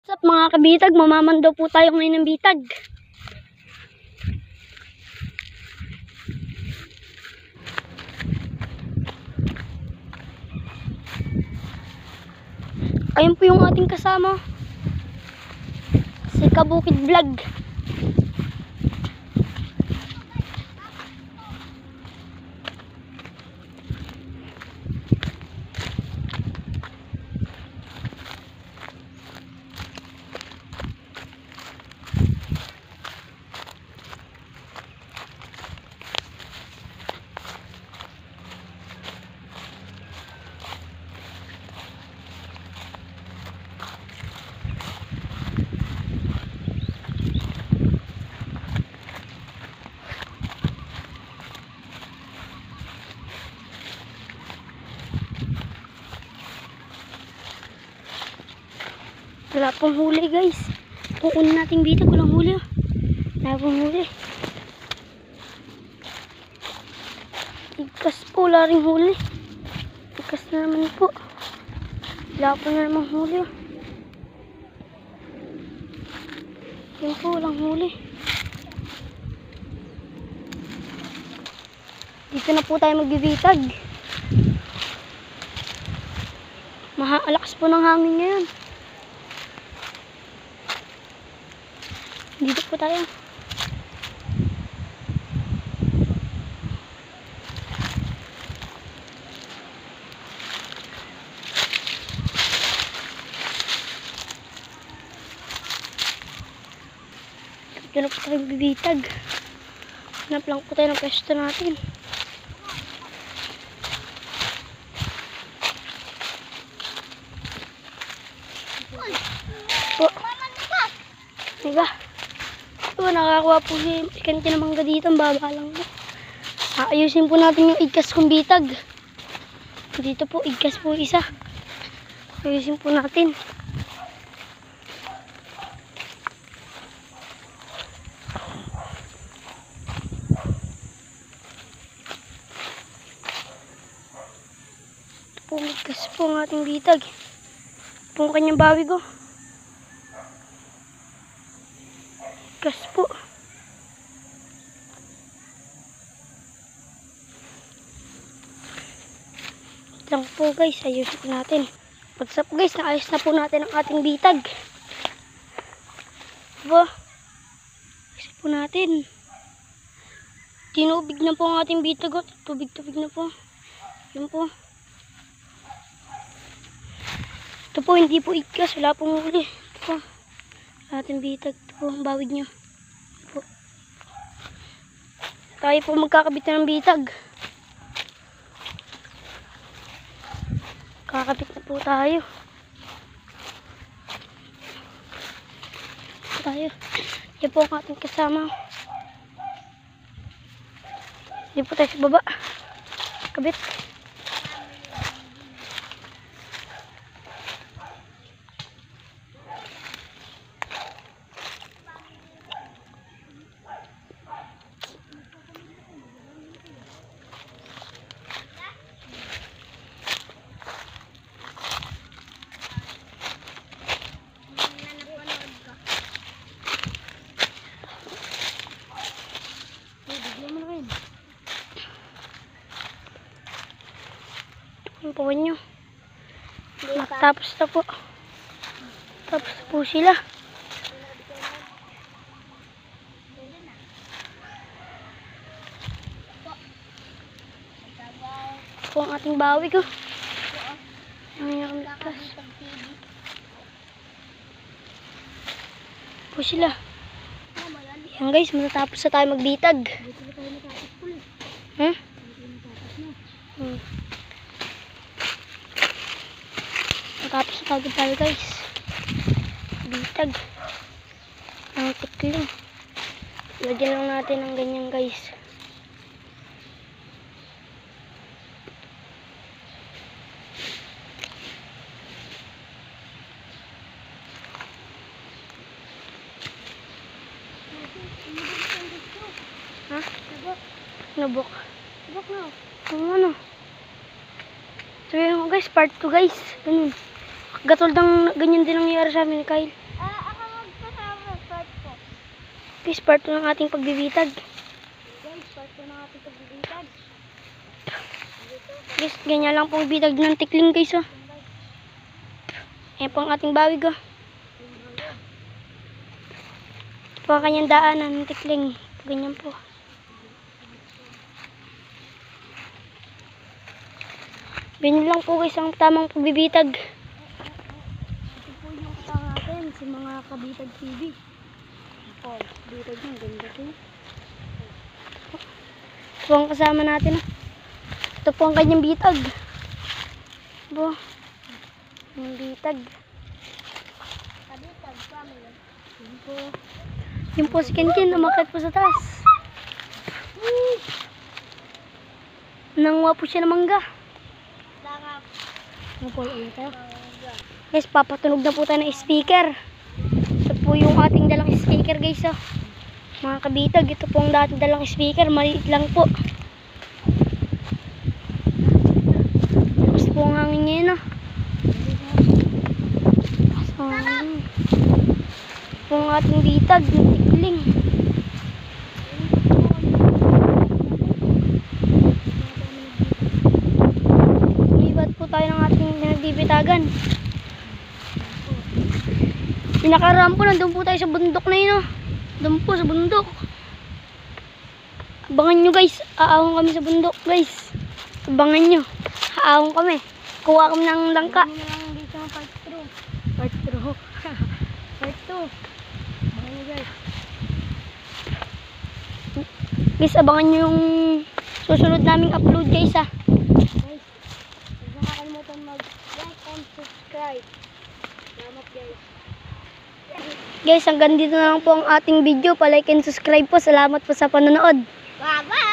What's up mga kabitag, mamamando po tayo ngayon ng bitag. Ayun po yung ating kasama, si Kabukid Vlog. Wala pong huli guys. Kukunin natin bitag, walang huli. Wala pong huli. Igkas po, wala rin huli. Igkas na naman po. Wala po na naman huli. Yun po, walang huli. Dito na po tayo magbibitag. Mahalakas po ng hangin ngayon. Dito po tayo. Dito na po tayo bibitag. Hanap lang po tayo ng pwesto natin. Po. Diba? Nakakuha po si Kanti na mangga dito, ang baba lang po. Ayusin po natin yung igkas kong bitag. Dito po, igkas po isa. Ayusin po natin. Ito po, igkas po ang ating bitag. Ito po ang kanyang bawi ko. Gas po. Lang po guys, ayusin po natin. What's up guys, naayos na po natin ang ating bitag. Diba? Ayusin po natin. Tinubig na po ang ating bitag. Tubig-tubig na po. Yun po. Ito po, hindi po ikas. Wala pong huli. Ito po. Ating bitag. Ito po, ang bawid nyo. Po. Tayo po magkakabit na ng bitag. Kakabit na po tayo. Yan po ang ating kasama. Yan po tayo sa baba. Kabit. Ang po nyo. Matapos na po. Tapos na po sila. Ito po ang ating bawi ko. Ayan po sila. Ayan guys, matatapos na tayo magbitag. Tapos kagad tayo guys. Bitag. Ang tikling. Lagyan lang natin ng ganyan guys. Ha? Nabok. Nabok na. Ano? So yun guys, part 2 guys. Ganun. Gatol ng ganyan din nangyayari sa amin ni Kyle. Guys, part 2 ng ating pagbibitag. Guys, part 2 ng ating pagbibitag. Guys, ganyan lang pong bitag ng tikling guys oh. Ayan po ang ating bawig oh. Ito po ang kanyang daanan ng tikling. Ganyan po. Ganyan lang po guys ang tamang pagbibitag. Ito po yung katang natin sa mga kabitag TV. Oh, bitag yung ganda po. Ito po ang kasama natin oh. Ito po ang kanyang bitag. Ito yung bitag. Kabitag, family. Yun po. Yung po si Kenken, umakyat po sa taas. Nanguha po siya ng mangga. Langap. Ano po ulit tayo? Guys, papatunog na po tayo ng speaker. Ito po yung ating dalang speaker guys oh. Mga kabitag, ito po ang dating dalang speaker. Maliit lang po. Tapos po ang hangin ngayon oh. So, ito po ang ating bitag ng tikling. Libat po tayo ng ating pinagbibitagan. Pinakaraan po, nandun po tayo sa bundok na yun oh. Doon po sa bundok. Abangan nyo guys, aahon kami sa bundok guys. Abangan nyo, aahon kami. Kuha kami ng langka. Ano lang dito ng part 2. Part 2. Part 2. Ano guys? Guys, abangan nyo yung susunod naming upload guys ah. Guys, huwag na kakalimutan mag-like and subscribe. Salamat guys. Guys, hanggang dito na lang po ang ating video. Pa-like and subscribe po. Salamat po sa panonood. Bye-bye!